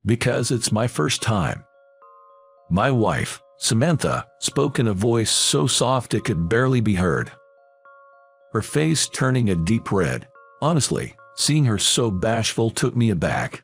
Because it's my first time. My wife, Samantha, spoke in a voice so soft it could barely be heard, her face turning a deep red. Honestly, seeing her so bashful took me aback.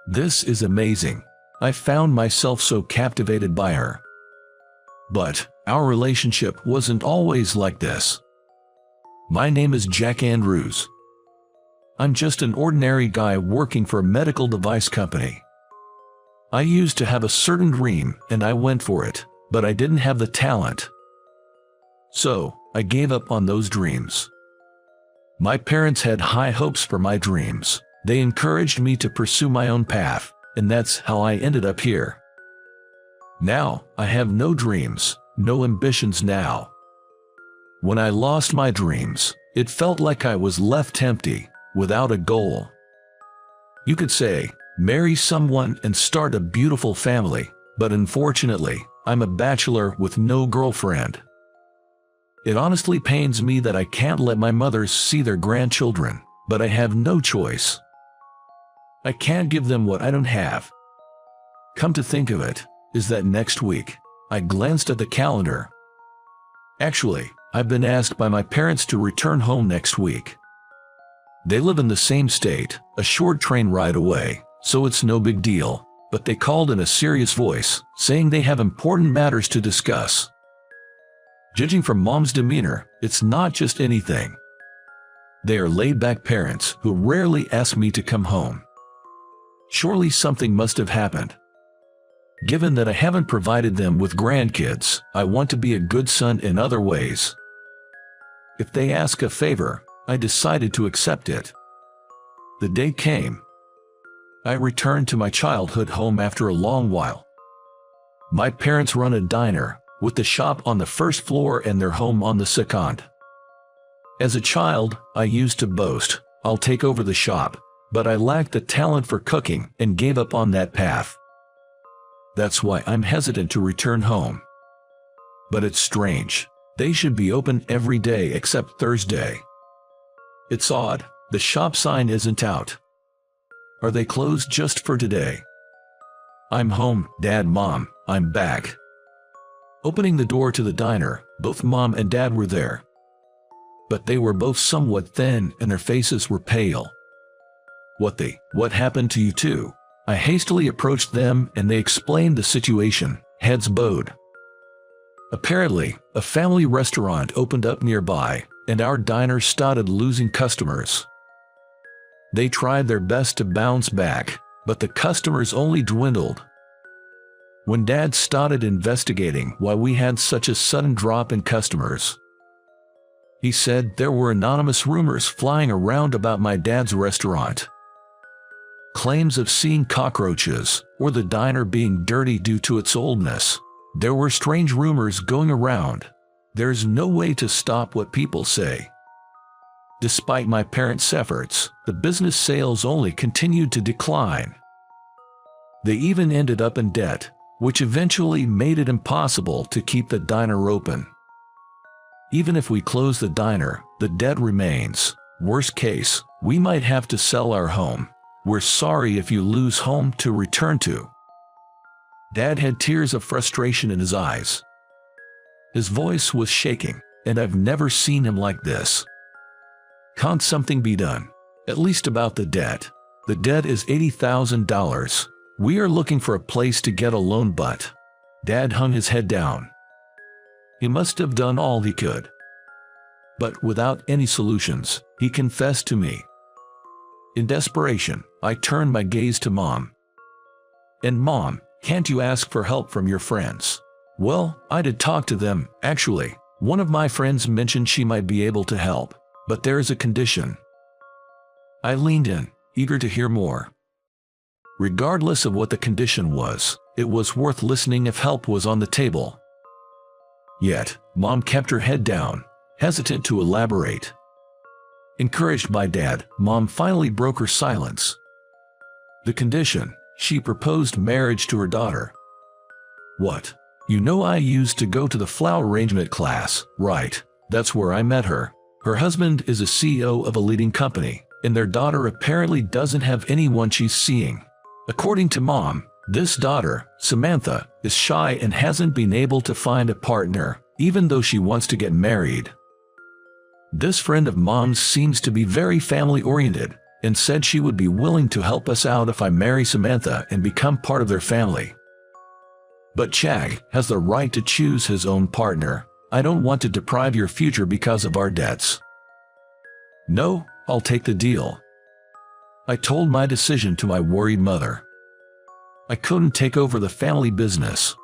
This is amazing. I found myself so captivated by her. But our relationship wasn't always like this. My name is Jack Andrews. I'm just an ordinary guy working for a medical device company. I used to have a certain dream and I went for it, but I didn't have the talent. So, I gave up on those dreams. My parents had high hopes for my dreams. They encouraged me to pursue my own path, and that's how I ended up here. Now, I have no dreams, no ambitions now. When I lost my dreams, it felt like I was left empty, without a goal. You could say, marry someone and start a beautiful family, but unfortunately, I'm a bachelor with no girlfriend. It honestly pains me that I can't let my mothers see their grandchildren, but I have no choice. I can't give them what I don't have. Come to think of it, is that next week? I glanced at the calendar. Actually, I've been asked by my parents to return home next week. They live in the same state, a short train ride away, so it's no big deal, but they called in a serious voice, saying they have important matters to discuss. Judging from Mom's demeanor, it's not just anything. They are laid-back parents who rarely ask me to come home. Surely something must have happened. Given that I haven't provided them with grandkids, I want to be a good son in other ways. If they ask a favor, I decided to accept it. The day came. I returned to my childhood home after a long while. My parents run a diner, with the shop on the first floor and their home on the second. As a child, I used to boast, I'll take over the shop, but I lacked the talent for cooking and gave up on that path. That's why I'm hesitant to return home. But it's strange. They should be open every day except Thursday. It's odd, the shop sign isn't out. Are they closed just for today? I'm home, Dad, Mom, I'm back. Opening the door to the diner, both Mom and Dad were there. But they were both somewhat thin and their faces were pale. What happened to you two? I hastily approached them and they explained the situation, heads bowed. Apparently, a family restaurant opened up nearby, and our diner started losing customers. They tried their best to bounce back, but the customers only dwindled. When Dad started investigating why we had such a sudden drop in customers, he said there were anonymous rumors flying around about my dad's restaurant. Claims of seeing cockroaches, or the diner being dirty due to its oldness. There were strange rumors going around. There's no way to stop what people say. Despite my parents' efforts, the business sales only continued to decline. They even ended up in debt, which eventually made it impossible to keep the diner open. Even if we close the diner, the debt remains. Worst case, we might have to sell our home. We're sorry if you lose home to return to. Dad had tears of frustration in his eyes. His voice was shaking, and I've never seen him like this. Can't something be done? At least about the debt. The debt is $80,000. We are looking for a place to get a loan, but... Dad hung his head down. He must have done all he could. But without any solutions, he confessed to me. In desperation, I turned my gaze to Mom. And Mom, can't you ask for help from your friends? Well, I did talk to them, actually. One of my friends mentioned she might be able to help, but there is a condition. I leaned in, eager to hear more. Regardless of what the condition was, it was worth listening if help was on the table. Yet, Mom kept her head down, hesitant to elaborate. Encouraged by Dad, Mom finally broke her silence. The condition: she proposed marriage to her daughter. What? You know, I used to go to the flower arrangement class, right? That's where I met her. Her husband is a CEO of a leading company, and their daughter apparently doesn't have anyone she's seeing. According to Mom, this daughter, Samantha, is shy and hasn't been able to find a partner, even though she wants to get married. This friend of Mom's seems to be very family-oriented, and said she would be willing to help us out if I marry Samantha and become part of their family. But Jack has the right to choose his own partner. I don't want to deprive your future because of our debts. No, I'll take the deal. I told my decision to my worried mother. I couldn't take over the family business.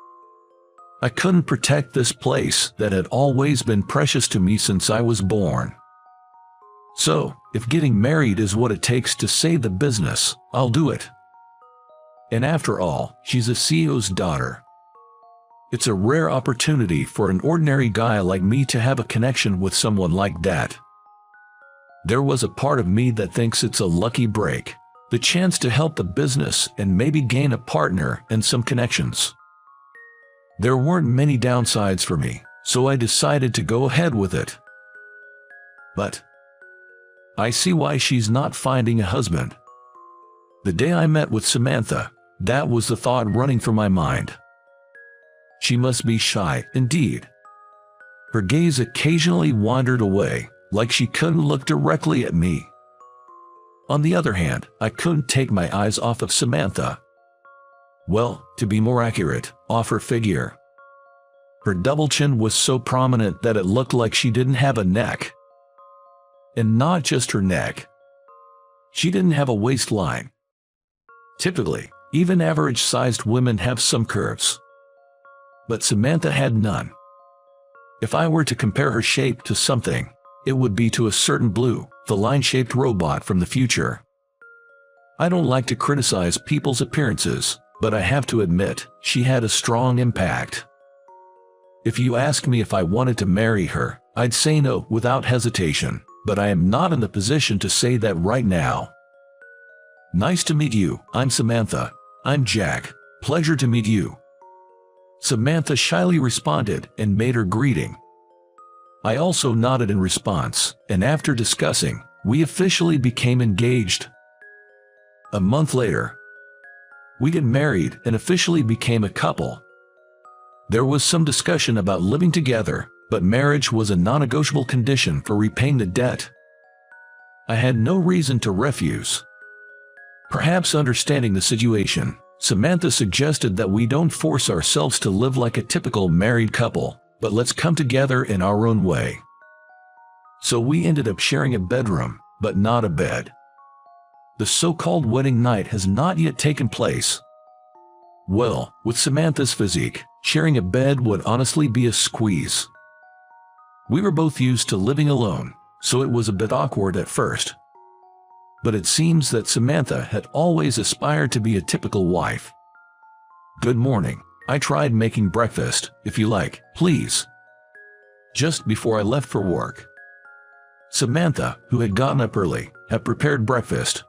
I couldn't protect this place that had always been precious to me since I was born. So, if getting married is what it takes to save the business, I'll do it. And after all, she's a CEO's daughter. It's a rare opportunity for an ordinary guy like me to have a connection with someone like that. There was a part of me that thinks it's a lucky break, the chance to help the business and maybe gain a partner and some connections. There weren't many downsides for me, so I decided to go ahead with it. But I see why she's not finding a husband. The day I met with Samantha, that was the thought running through my mind. She must be shy, indeed. Her gaze occasionally wandered away, like she couldn't look directly at me. On the other hand, I couldn't take my eyes off of Samantha. Well, to be more accurate, off her figure. Her double chin was so prominent that it looked like she didn't have a neck. And not just her neck. She didn't have a waistline. Typically, even average-sized women have some curves. But Samantha had none. If I were to compare her shape to something, it would be to a certain blue, feline-shaped robot from the future. I don't like to criticize people's appearances, but I have to admit, she had a strong impact. If you ask me if I wanted to marry her, I'd say no without hesitation, but I am not in the position to say that right now. Nice to meet you, I'm Samantha. I'm Jack. Pleasure to meet you. Samantha shyly responded and made her greeting. I also nodded in response, and after discussing, we officially became engaged. A month later, we got married and officially became a couple. There was some discussion about living together, but marriage was a non-negotiable condition for repaying the debt. I had no reason to refuse. Perhaps understanding the situation, Samantha suggested that we don't force ourselves to live like a typical married couple, but let's come together in our own way. So we ended up sharing a bedroom, but not a bed. The so-called wedding night has not yet taken place. Well, with Samantha's physique, sharing a bed would honestly be a squeeze. We were both used to living alone, so it was a bit awkward at first. But it seems that Samantha had always aspired to be a typical wife. Good morning. I tried making breakfast, if you like, please. Just before I left for work. Samantha, who had gotten up early, had prepared breakfast.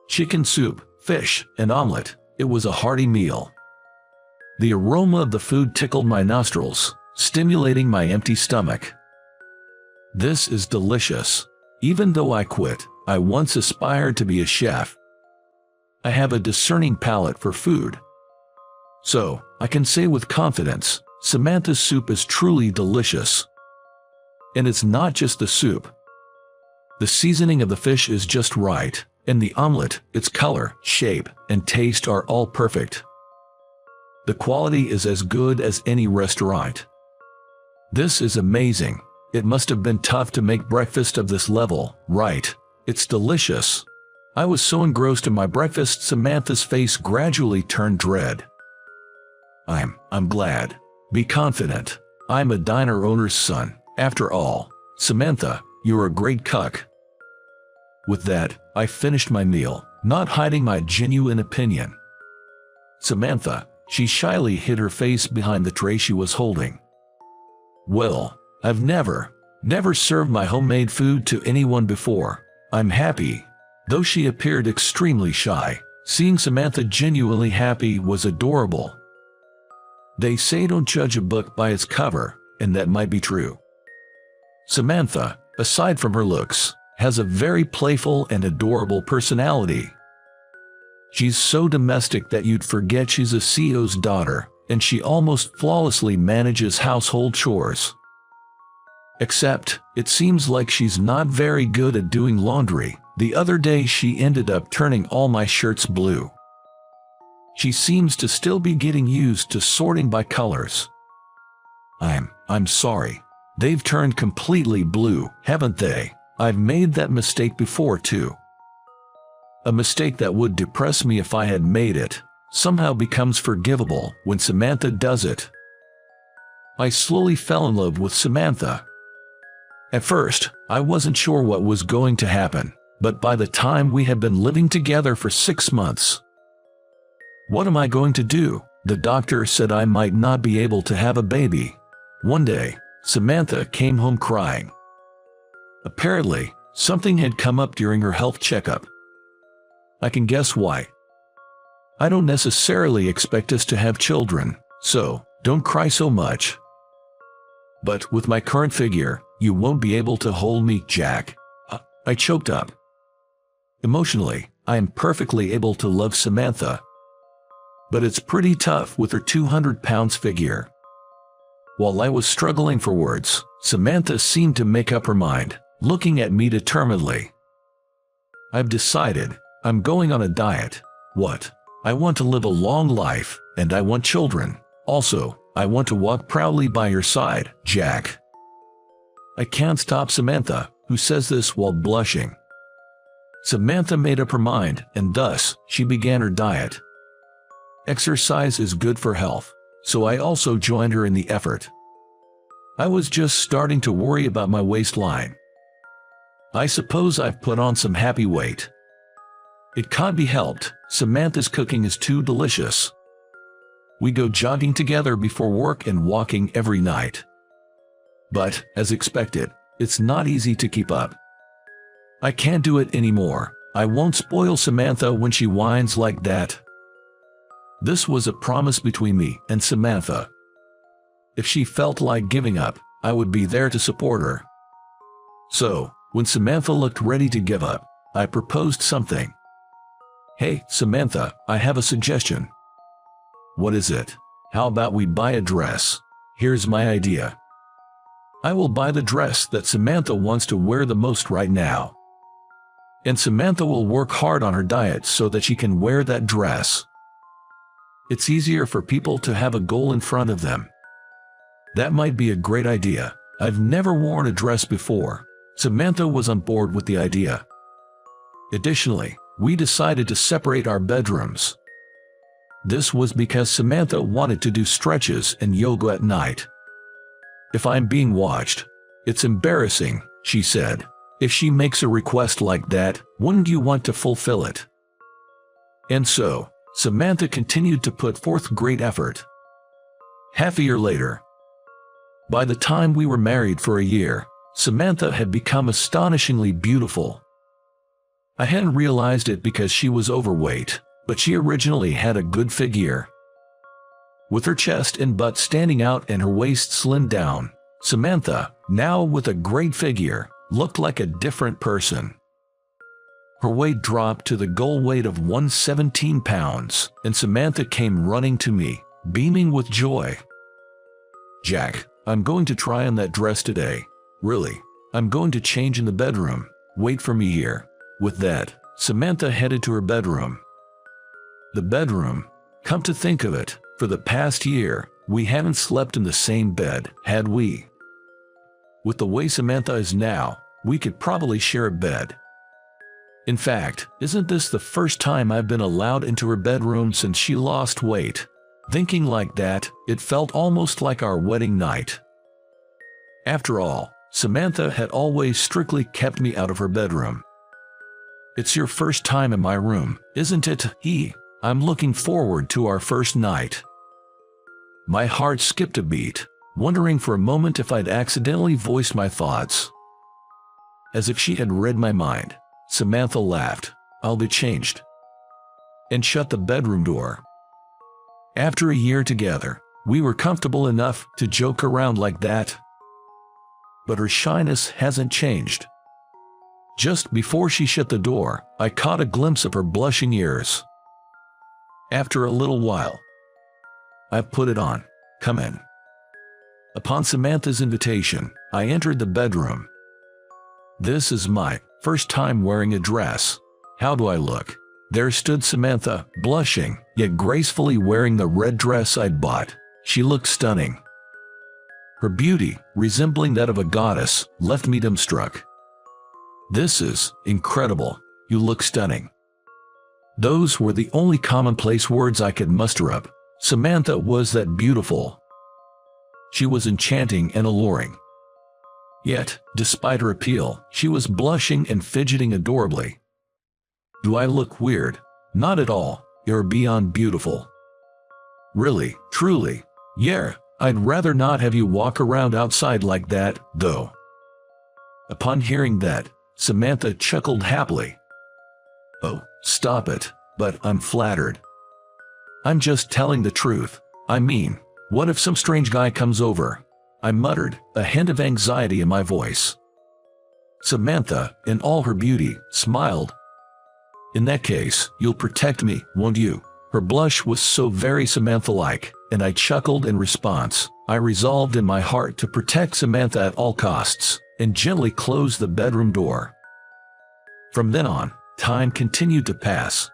Chicken soup, fish, and omelet. It was a hearty meal. The aroma of the food tickled my nostrils, stimulating my empty stomach. This is delicious. Even though I quit, I once aspired to be a chef. I have a discerning palate for food. So, I can say with confidence, Samantha's soup is truly delicious. And it's not just the soup. The seasoning of the fish is just right, and the omelet, its color, shape, and taste are all perfect. The quality is as good as any restaurant. This is amazing. It must have been tough to make breakfast of this level, right? It's delicious. I was so engrossed in my breakfast, Samantha's face gradually turned red. I'm glad. Be confident. I'm a diner owner's son, after all. Samantha, you're a great cook. With that, I finished my meal, not hiding my genuine opinion. Samantha, she shyly hid her face behind the tray she was holding. Well, I've never served my homemade food to anyone before. I'm happy. Though she appeared extremely shy, seeing Samantha genuinely happy was adorable. They say don't judge a book by its cover, and that might be true. Samantha, aside from her looks, has a very playful and adorable personality. She's so domestic that you'd forget she's a CEO's daughter, and she almost flawlessly manages household chores. Except, it seems like she's not very good at doing laundry. The other day she ended up turning all my shirts blue. She seems to still be getting used to sorting by colors. I'm sorry. They've turned completely blue, haven't they? I've made that mistake before too. A mistake that would depress me if I had made it somehow becomes forgivable when Samantha does it. I slowly fell in love with Samantha. At first, I wasn't sure what was going to happen, but by the time we had been living together for 6 months, what am I going to do? The doctor said I might not be able to have a baby. One day, Samantha came home crying. Apparently, something had come up during her health checkup. I can guess why. I don't necessarily expect us to have children, so don't cry so much. But with my current figure, you won't be able to hold me, Jack. I choked up. Emotionally, I am perfectly able to love Samantha. But it's pretty tough with her 200-pound figure. While I was struggling for words, Samantha seemed to make up her mind, looking at me determinedly. I've decided, I'm going on a diet. What? I want to live a long life, and I want children. Also, I want to walk proudly by your side, Jack. I can't stop Samantha, who says this while blushing. Samantha made up her mind, and thus, she began her diet. Exercise is good for health, so I also joined her in the effort. I was just starting to worry about my waistline. I suppose I've put on some happy weight. It can't be helped, Samantha's cooking is too delicious. We go jogging together before work and walking every night. But, as expected, it's not easy to keep up. I can't do it anymore. I won't spoil Samantha when she whines like that. This was a promise between me and Samantha. If she felt like giving up, I would be there to support her. So, when Samantha looked ready to give up, I proposed something. Hey, Samantha, I have a suggestion. What is it? How about we buy a dress? Here's my idea. I will buy the dress that Samantha wants to wear the most right now. And Samantha will work hard on her diet so that she can wear that dress. It's easier for people to have a goal in front of them. That might be a great idea. I've never worn a dress before. Samantha was on board with the idea. Additionally, we decided to separate our bedrooms. This was because Samantha wanted to do stretches and yoga at night. If I'm being watched, it's embarrassing, she said. If she makes a request like that, wouldn't you want to fulfill it? And so, Samantha continued to put forth great effort. Half a year later, by the time we were married for a year, Samantha had become astonishingly beautiful. I hadn't realized it because she was overweight, but she originally had a good figure. With her chest and butt standing out and her waist slimmed down, Samantha, now with a great figure, looked like a different person. Her weight dropped to the goal weight of 117 pounds, and Samantha came running to me, beaming with joy. Jack, I'm going to try on that dress today. Really, I'm going to change in the bedroom. Wait for me here. With that, Samantha headed to her bedroom. The bedroom? Come to think of it, for the past year, we hadn't slept in the same bed, had we? With the way Samantha is now, we could probably share a bed. In fact, isn't this the first time I've been allowed into her bedroom since she lost weight? Thinking like that, it felt almost like our wedding night. After all, Samantha had always strictly kept me out of her bedroom. It's your first time in my room, isn't it? I'm looking forward to our first night. My heart skipped a beat, wondering for a moment if I'd accidentally voiced my thoughts. As if she had read my mind, Samantha laughed. I'll be changed. And shut the bedroom door. After a year together, we were comfortable enough to joke around like that. But her shyness hasn't changed. Just before she shut the door, I caught a glimpse of her blushing ears. After a little while, I put it on. Come in. Upon Samantha's invitation, I entered the bedroom. This is my first time wearing a dress. How do I look? There stood Samantha, blushing, yet gracefully wearing the red dress I'd bought. She looked stunning. Her beauty, resembling that of a goddess, left me dumbstruck. This is incredible. You look stunning. Those were the only commonplace words I could muster up. Samantha was that beautiful. She was enchanting and alluring. Yet, despite her appeal, she was blushing and fidgeting adorably. Do I look weird? Not at all. You're beyond beautiful. Really, truly. Yeah, I'd rather not have you walk around outside like that, though. Upon hearing that, Samantha chuckled happily. Oh, stop it, but I'm flattered. I'm just telling the truth. I mean, what if some strange guy comes over? I muttered, a hint of anxiety in my voice. Samantha, in all her beauty, smiled. In that case, you'll protect me, won't you? Her blush was so very Samantha-like, and I chuckled in response. I resolved in my heart to protect Samantha at all costs, and gently closed the bedroom door. From then on, time continued to pass.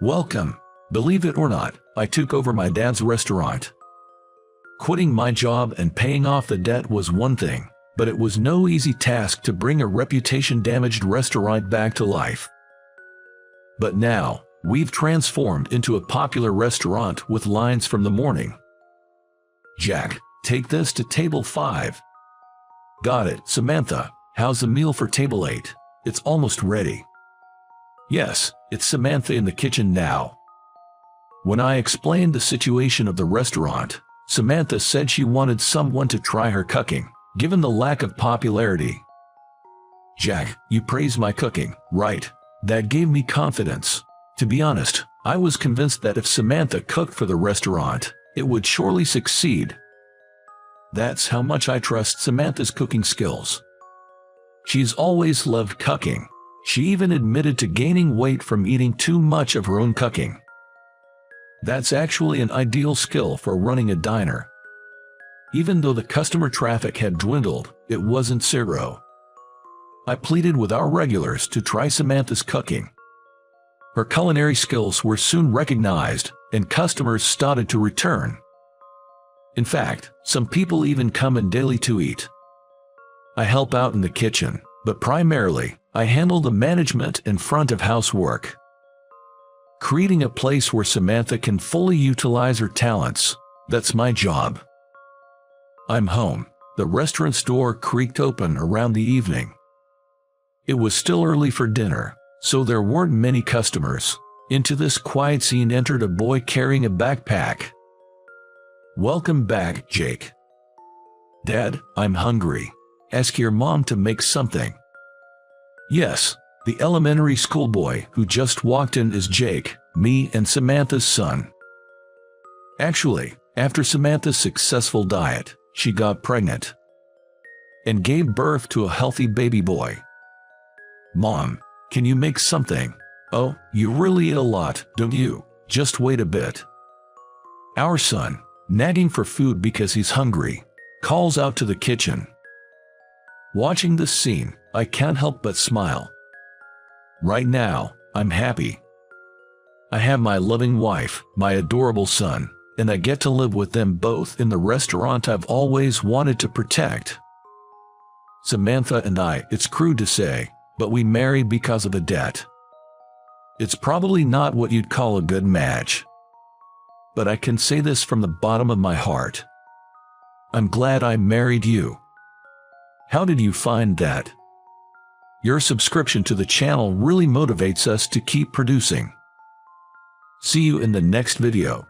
Welcome. Believe it or not, I took over my dad's restaurant. Quitting my job and paying off the debt was one thing, but it was no easy task to bring a reputation-damaged restaurant back to life. But now, we've transformed into a popular restaurant with lines from the morning. Jack, take this to table 5. Got it, Samantha. How's the meal for table 8? It's almost ready. Yes, it's Samantha in the kitchen now. When I explained the situation of the restaurant, Samantha said she wanted someone to try her cooking, given the lack of popularity. Jack, you praise my cooking, right? That gave me confidence. To be honest, I was convinced that if Samantha cooked for the restaurant, it would surely succeed. That's how much I trust Samantha's cooking skills. She's always loved cooking. She even admitted to gaining weight from eating too much of her own cooking. That's actually an ideal skill for running a diner. Even though the customer traffic had dwindled, it wasn't zero. I pleaded with our regulars to try Samantha's cooking. Her culinary skills were soon recognized, and customers started to return. In fact, some people even come in daily to eat. I help out in the kitchen, but primarily, I handle the management and front-of-house work. Creating a place where Samantha can fully utilize her talents, that's my job. I'm home. The restaurant's door creaked open around the evening. It was still early for dinner, so there weren't many customers. Into this quiet scene entered a boy carrying a backpack. Welcome back, Jake. Dad, I'm hungry. Ask your mom to make something. Yes, the elementary school boy who just walked in is Jake, me and Samantha's son. Actually, after Samantha's successful diet, she got pregnant and gave birth to a healthy baby boy. Mom, can you make something? Oh, you really eat a lot, don't you? Just wait a bit. Our son, nagging for food because he's hungry, calls out to the kitchen. Watching this scene, I can't help but smile. Right now, I'm happy. I have my loving wife, my adorable son, and I get to live with them both in the restaurant I've always wanted to protect. Samantha and I, it's crude to say, but we married because of a debt. It's probably not what you'd call a good match. But I can say this from the bottom of my heart. I'm glad I married you. How did you find that? Your subscription to the channel really motivates us to keep producing. See you in the next video.